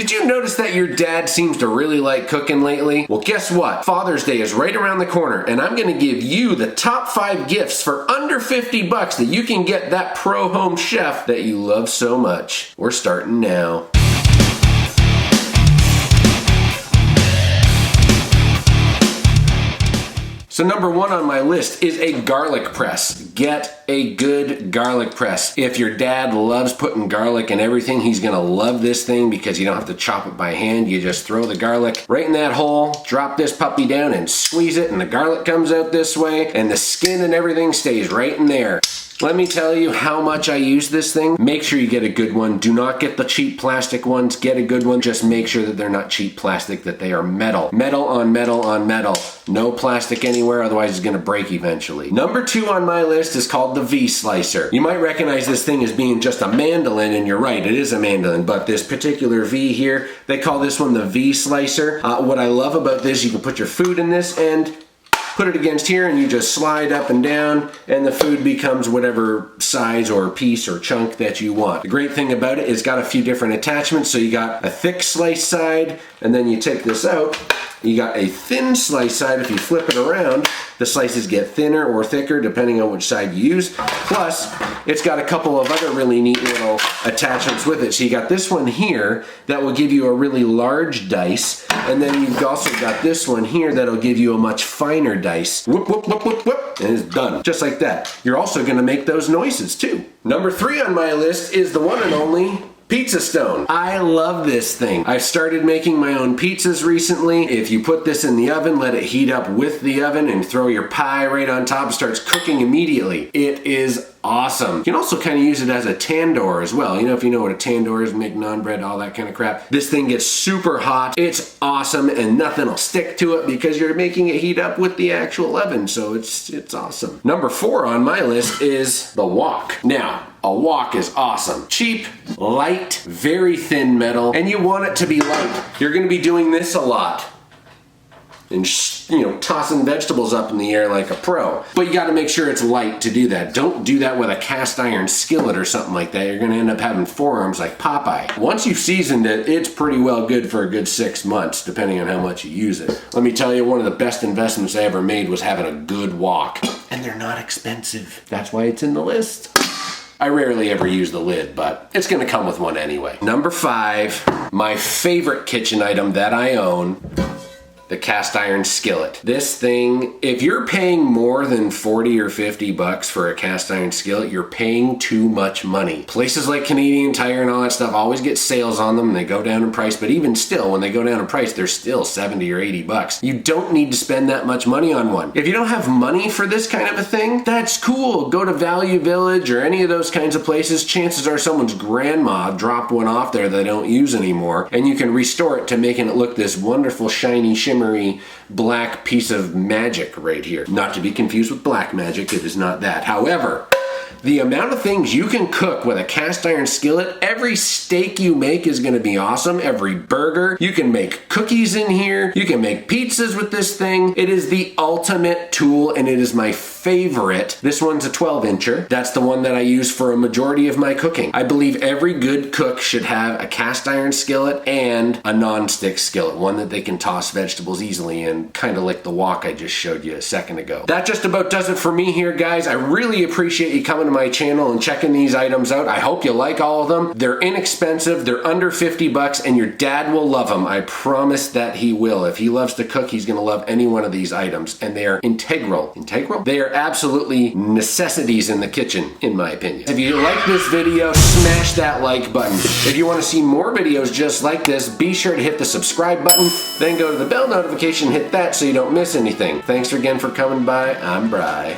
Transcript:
Did you notice that your dad seems to really like cooking lately? Well, guess what? Father's Day is right around the corner, and I'm gonna give you the top 5 gifts for under 50 bucks that you can get that pro home chef that you love so much. We're starting now. So number 1 on my list is a garlic press. Get a good garlic press. If your dad loves putting garlic in everything, he's gonna love this thing because you don't have to chop it by hand. You just throw the garlic right in that hole, drop this puppy down and squeeze it, and the garlic comes out this way, and the skin and everything stays right in there. Let me tell you how much I use this thing. Make sure you get a good one. Do not get the cheap plastic ones. Get a good one. Just make sure that they're not cheap plastic, that they are metal. Metal on metal on metal. No plastic anywhere, otherwise it's gonna break eventually. Number 2 on my list is called the V-Slicer. You might recognize this thing as being just a mandolin, and you're right, it is a mandolin, but this particular V here, they call this one the V-Slicer. What I love about this, you can put your food in this and put it against here, and you just slide up and down, and the food becomes whatever size or piece or chunk that you want. The great thing about it is it's got a few different attachments. So you got a thick slice side, and then you take this out, you got a thin slice side. If you flip it around, the slices get thinner or thicker depending on which side you use. Plus, it's got a couple of other really neat little attachments with it. So you got this one here that will give you a really large dice, and then you've also got this one here that'll give you a much finer dice. Whoop, whoop, whoop, whoop, whoop, and it's done. Just like that. You're also gonna make those noises too. Number 3 on my list is the one and only Pizza Stone. I love this thing. I've started making my own pizzas recently. If you put this in the oven, let it heat up with the oven, and throw your pie right on top, it starts cooking immediately. It is awesome. You can also kind of use it as a tandoor as well. You know, if you know what a tandoor is, make naan bread, all that kind of crap. This thing gets super hot. It's awesome, and nothing will stick to it because you're making it heat up with the actual oven, so it's awesome. Number 4 on my list is the wok. Now, a wok is awesome. Cheap, light, very thin metal, and you want it to be light. You're gonna be doing this a lot. And tossing vegetables up in the air like a pro. But you gotta make sure it's light to do that. Don't do that with a cast iron skillet or something like that. You're gonna end up having forearms like Popeye. Once you've seasoned it, it's pretty well good for a good 6 months, depending on how much you use it. Let me tell you, one of the best investments I ever made was having a good wok. And they're not expensive. That's why it's in the list. I rarely ever use the lid, but it's gonna come with one anyway. Number 5, my favorite kitchen item that I own, the cast iron skillet. This thing, if you're paying more than 40 or 50 bucks for a cast iron skillet, you're paying too much money. Places like Canadian Tire and all that stuff always get sales on them, and they go down in price, but even still, when they go down in price, they're still 70 or 80 bucks. You don't need to spend that much money on one. If you don't have money for this kind of a thing, that's cool. Go to Value Village or any of those kinds of places. Chances are someone's grandma dropped one off there they don't use anymore, and you can restore it to making it look this wonderful, shiny, shimmery black piece of magic right here. Not to be confused with black magic, it is not that. However, the amount of things you can cook with a cast iron skillet, every steak you make is gonna be awesome, every burger. You can make cookies in here, you can make pizzas with this thing. It is the ultimate tool, and it is my favorite. This one's a 12-incher. That's the one that I use for a majority of my cooking. I believe every good cook should have a cast iron skillet and a non-stick skillet, one that they can toss vegetables easily in, kind of like the wok I just showed you a second ago. That just about does it for me here, guys. I really appreciate you coming to my channel and checking these items out. I hope you like all of them. They're inexpensive, they're under 50 bucks, and your dad will love them. I promise that he will. If he loves to cook, he's gonna love any one of these items, and they are integral. Integral? They are absolutely necessities in the kitchen, in my opinion. If you like this video, smash that like button. If you want to see more videos just like this, be sure to hit the subscribe button, then go to the bell notification, hit that so you don't miss anything. Thanks again for coming by. I'm Bri.